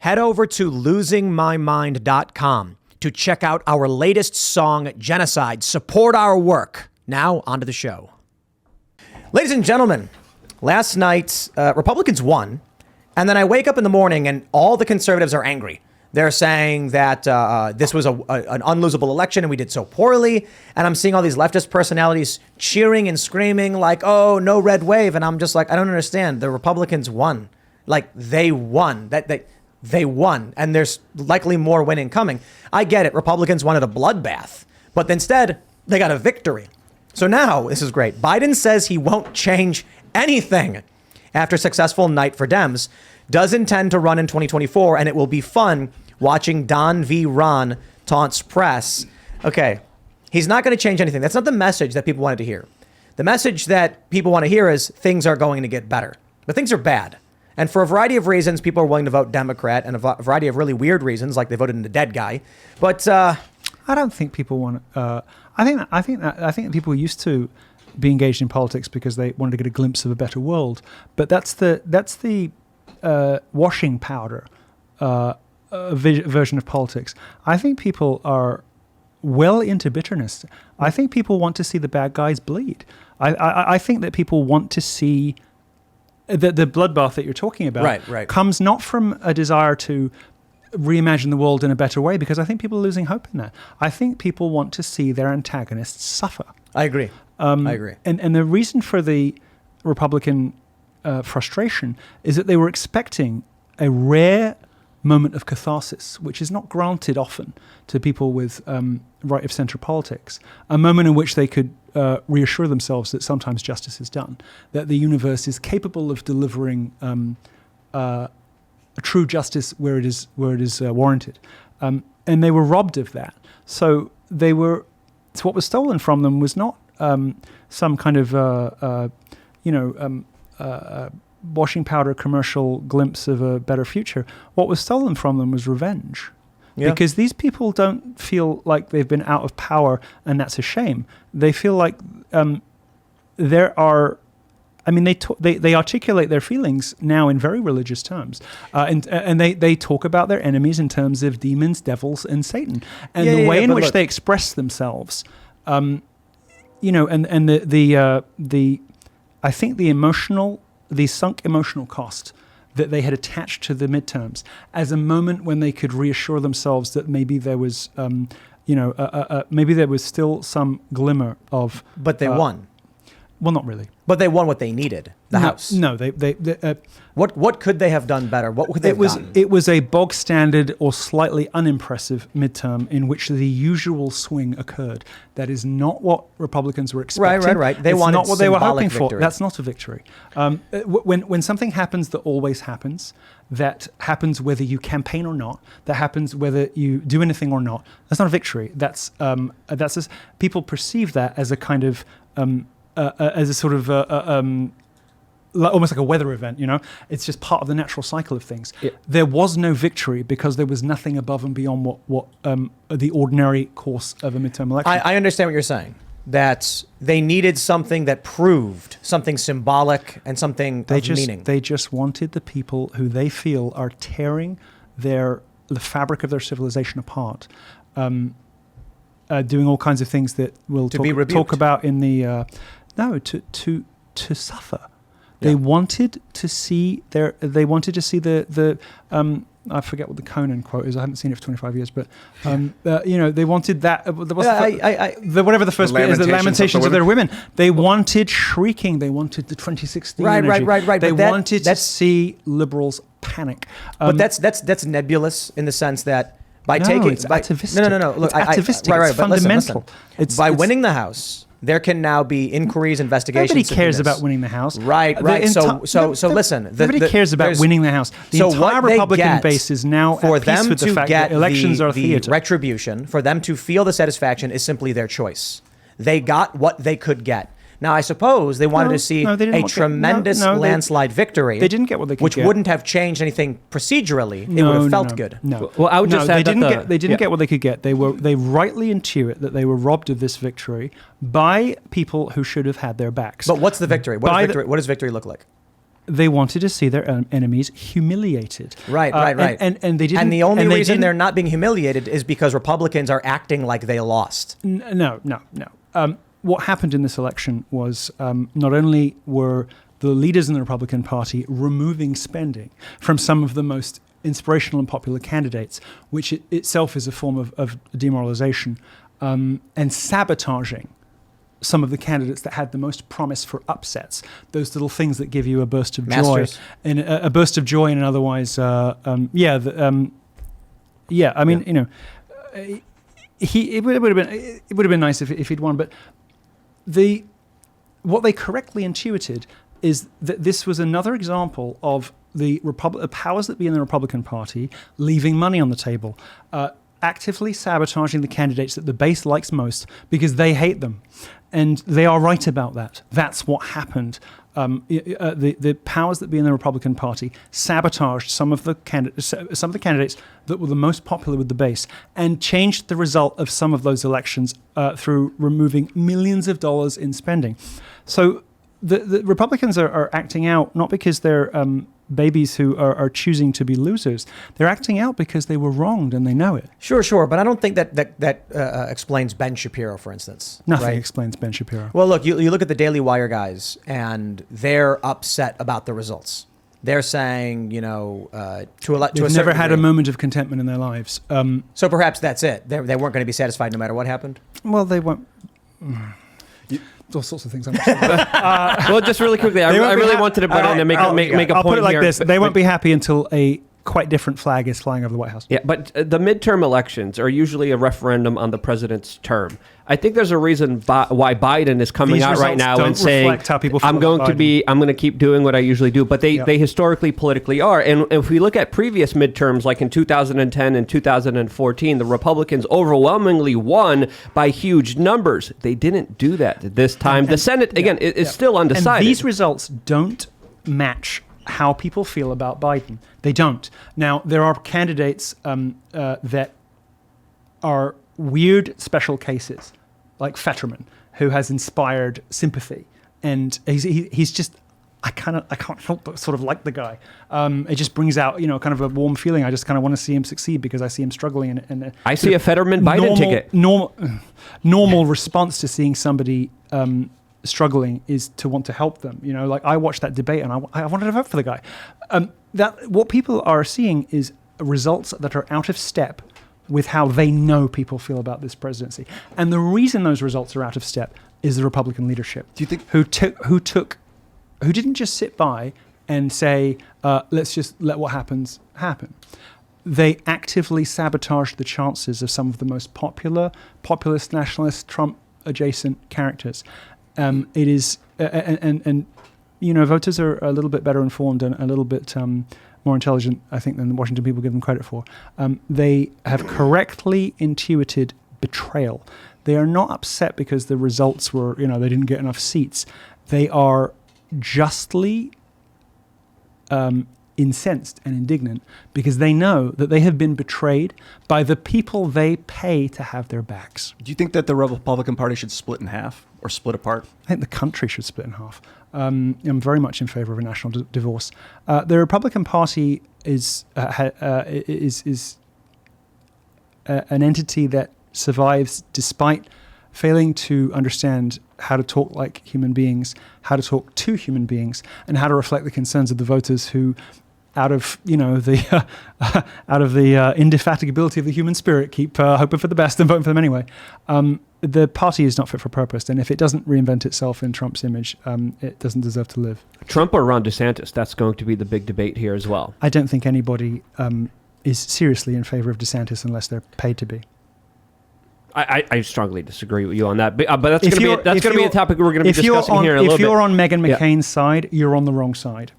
head over to losingmymind.com to check out our latest song, Genocide. Support our work. Now, onto the show. Ladies and gentlemen, last night, Republicans won. And then I wake up in the morning and all the conservatives are angry. They're saying that this was an unlosable election and we did so poorly. And I'm seeing all these leftist personalities cheering and screaming like, oh, no red wave. And I'm just like, I don't understand. The Republicans won. Like, they won. They won. And there's likely more winning coming. I get it. Republicans wanted a bloodbath. But instead, they got a victory. So now, this is great. Biden says he won't change anything after a successful night for Dems. Does intend to run in 2024, and it will be fun watching Don v. Ron taunts press. Okay, he's not going to change anything. That's not the message that people wanted to hear. The message that people want to hear is things are going to get better. But things are bad. And for a variety of reasons, people are willing to vote Democrat, and a variety of really weird reasons, like they voted in the dead guy. But I don't think people want. I think that people used to be engaged in politics because they wanted to get a glimpse of a better world. But that's the washing powder version of politics. I think people are well into bitterness. I think people want to see the bad guys bleed. I think that people want to see the bloodbath that you're talking about comes not from a desire to reimagine the world in a better way, because I think people are losing hope in that. I think people want to see their antagonists suffer. I agree. I agree. And the reason for the Republican frustration is that they were expecting a rare moment of catharsis, which is not granted often to people with right of center politics, a moment in which they could reassure themselves that sometimes justice is done, that the universe is capable of delivering a true justice where it is warranted. And they were robbed of that. So what was stolen from them was not some kind of washing powder commercial glimpse of a better future. What was stolen from them was revenge. Yeah. Because these people don't feel like they've been out of power, and that's a shame. They feel like they articulate their feelings now in very religious terms, and they talk about their enemies in terms of demons, devils, and Satan, and the way in which they express themselves. I think the sunk emotional cost that they had attached to the midterms as a moment when they could reassure themselves that maybe there was, maybe there was still some glimmer of. But they won. Well, not really. But they won what they needed, the House. No, what could they have done better? What could they have done? It was a bog standard or slightly unimpressive midterm in which the usual swing occurred. That is not what Republicans were expecting. Right. They wanted not what they were hoping victory. for. That's not a victory. When something happens that always happens, that happens whether you campaign or not, that happens whether you do anything or not, that's not a victory. People perceive that as a kind of as a sort of almost like a weather event, it's just part of the natural cycle of things. Yeah. There was no victory because there was nothing above and beyond what the ordinary course of a midterm election. I understand what you're saying, that they needed something that proved something symbolic and something of meaning. They just wanted the people who they feel are tearing the fabric of their civilization apart, doing all kinds of things that we'll talk about in the to suffer. They wanted to see the I forget what the Conan quote is. I haven't seen it for 25 years, but they wanted that. Whatever the first bit is, the lamentations of their women. They wanted shrieking. They wanted the 2016 energy. Right. They wanted to see liberals panic. But that's nebulous in the sense that it's atavistic. No. Look, it's atavistic. It's fundamental. By winning the House, there can now be inquiries, investigations. Nobody cares about winning the House. Right. So listen. Nobody cares about winning the House. The entire Republican base is now at peace with the fact that elections are theater. Retribution, for them to feel the satisfaction, is simply their choice. They got what they could get. Now, I suppose they wanted to see a tremendous landslide victory. They didn't get what they could get. Which wouldn't have changed anything procedurally. It would have felt good. No. Well, I would just say they didn't get what they could get. They rightly intuit that they were robbed of this victory by people who should have had their backs. But what's the victory? What does victory look like? they wanted to see their enemies humiliated. Right. And they didn't. And the only reason they're not being humiliated is because Republicans are acting like they lost. No. What happened in this election was not only were the leaders in the Republican Party removing spending from some of the most inspirational and popular candidates, which itself is a form of demoralization, and sabotaging some of the candidates that had the most promise for upsets, those little things that give you a burst of joy, in an otherwise, it would have been nice if he'd won, but what they correctly intuited is that this was another example of the powers that be in the Republican Party leaving money on the table, actively sabotaging the candidates that the base likes most because they hate them. And they are right about that. That's what happened. The powers that be in the Republican Party sabotaged some of the candidates that were the most popular with the base, and changed the result of some of those elections through removing millions of dollars in spending. So the Republicans are acting out not because they're babies who are choosing to be losers. They're acting out because they were wronged and they know it. Sure. But I don't think that explains Ben Shapiro, for instance. Nothing explains Ben Shapiro. Well, look, you look at the Daily Wire guys, and they're upset about the results. They're saying, they've never had a moment of contentment in their lives. So perhaps that's it. They weren't going to be satisfied no matter what happened? Well, they won't. All sorts of things. I'm sure. Well, just really quickly, I really wanted to butt in and make a point here. I'll put it like this. They won't be happy until a quite different flag is flying over the White House. Yeah, but the midterm elections are usually a referendum on the president's term. I think there's a reason why Biden is coming out right now and saying, I'm going to keep doing what I usually do. But they historically politically are. And if we look at previous midterms, like in 2010 and 2014, the Republicans overwhelmingly won by huge numbers. They didn't do that this time. The Senate, again, is still undecided. And these results don't match how people feel about Biden. They don't. Now, there are candidates that are weird special cases, like Fetterman, who has inspired sympathy. And he's just, I can't help but sort of like the guy. It just brings out, kind of a warm feeling. I just kind of want to see him succeed because I see him struggling. And I see a Fetterman-Biden ticket. Normal response to seeing somebody struggling is to want to help them. Like I watched that debate and I wanted to vote for the guy. What people are seeing is results that are out of step with how they know people feel about this presidency. And the reason those results are out of step is the Republican leadership. Do you think who didn't just sit by and say, let's just let what happens happen. They actively sabotaged the chances of some of the most popular, populist, nationalist, Trump-adjacent characters. It is, voters are a little bit better informed and a little bit more intelligent, I think, than the Washington people give them credit for. They have correctly intuited betrayal. They are not upset because the results were, they didn't get enough seats. They are justly incensed and indignant because they know that they have been betrayed by the people they pay to have their backs. Do you think that the Republican Party should split in half or split apart? I think the country should split in half. I'm very much in favor of a national divorce. The Republican Party is an entity that survives despite failing to understand how to talk like human beings, how to talk to human beings, and how to reflect the concerns of the voters who, out of the indefatigability of the human spirit, keep hoping for the best and voting for them anyway. The party is not fit for purpose, and if it doesn't reinvent itself in Trump's image, it doesn't deserve to live. Trump or Ron DeSantis? That's going to be the big debate here as well. I don't think anybody is seriously in favor of DeSantis unless they're paid to be. I strongly disagree with you on that, but that's going to be a topic we're going to be discussing here in a little bit. If you're on Meghan McCain's side, you're on the wrong side.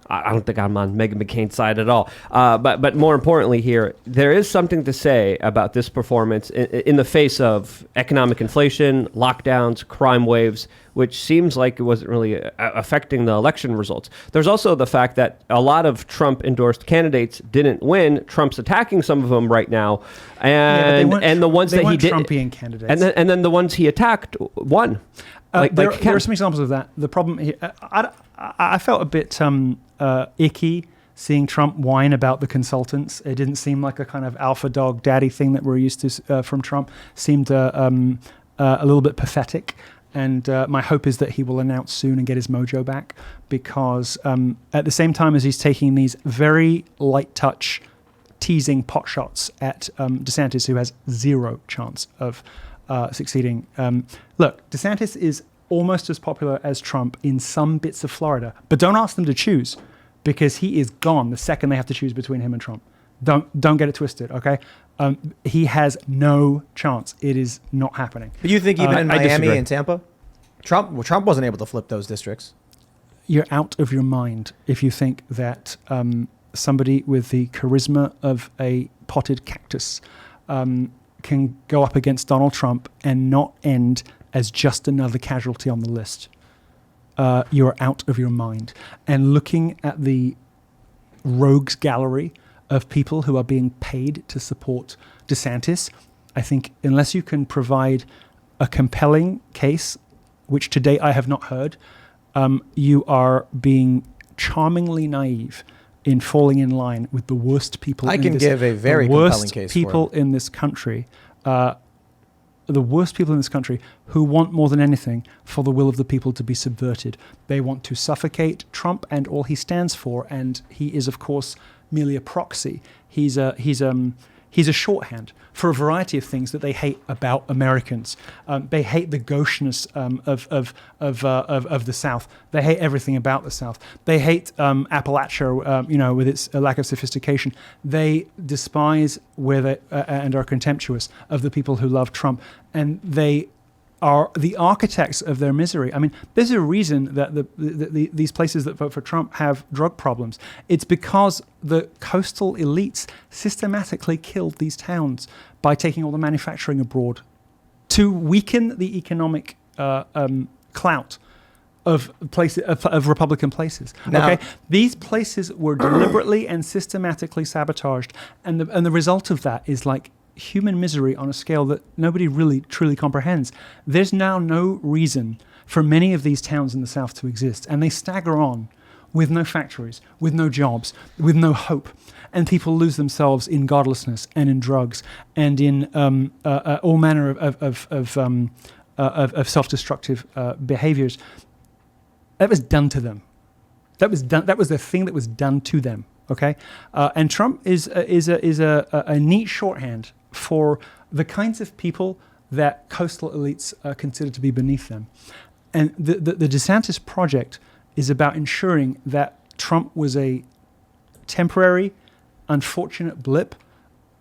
I don't think I'm on Meghan McCain's side at all. But more importantly here, there is something to say about this performance in the face of economic inflation, lockdowns, crime waves, which seems like it wasn't really affecting the election results. There's also the fact that a lot of Trump-endorsed candidates didn't win. Trump's attacking some of them right now, and the ones that he did, Trumpian candidates, and then the ones he attacked won. There are some examples of that. The problem here, I felt a bit icky seeing Trump whine about the consultants. It didn't seem like a kind of alpha dog daddy thing that we're used to from Trump. Seemed a little bit pathetic. And my hope is that he will announce soon and get his mojo back, because at the same time as he's taking these very light touch, teasing pot shots at DeSantis, who has zero chance of succeeding. Look, DeSantis is almost as popular as Trump in some bits of Florida, but don't ask them to choose, because he is gone the second they have to choose between him and Trump. Don't get it twisted, okay? He has no chance. It is not happening. But you think even in Miami and Tampa, Trump wasn't able to flip those districts? You're out of your mind if you think that somebody with the charisma of a potted cactus can go up against Donald Trump and not end as just another casualty on the list. You're out of your mind. And looking at the rogues gallery of people who are being paid to support DeSantis, I think unless you can provide a compelling case, which to date I have not heard, you are being charmingly naive in falling in line with the worst people. I can give a very compelling case for people in this country. The worst people in this country who want more than anything for the will of the people to be subverted. They want to suffocate Trump and all he stands for, and he is, of course, merely a proxy. He's a shorthand for a variety of things that they hate about Americans. They hate the gaucheness of the South. They hate everything about the South. They hate Appalachia, with its lack of sophistication. They despise and are contemptuous of the people who love Trump, and they are the architects of their misery. I mean, there's a reason that these places that vote for Trump have drug problems. It's because the coastal elites systematically killed these towns by taking all the manufacturing abroad to weaken the economic clout of places of Republican places. Now, okay, these places were deliberately and systematically sabotaged, and the result of that is like human misery on a scale that nobody really truly comprehends. There's now no reason for many of these towns in the South to exist, and they stagger on with no factories, with no jobs, with no hope, and people lose themselves in godlessness and in drugs and in all manner of self-destructive behaviors. That was done to them. That was the thing that was done to them. Okay, and Trump is a neat shorthand for the kinds of people that coastal elites consider to be beneath them. And the DeSantis project is about ensuring that Trump was a temporary, unfortunate blip,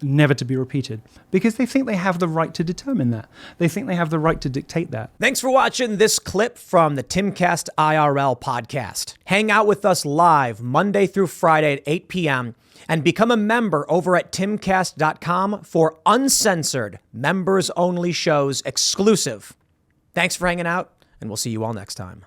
never to be repeated, because they think they have the right to determine that. They think they have the right to dictate that. Thanks for watching this clip from the Timcast IRL podcast. Hang out with us live Monday through Friday at 8 p.m. and become a member over at timcast.com for uncensored, members-only shows exclusive. Thanks for hanging out, and we'll see you all next time.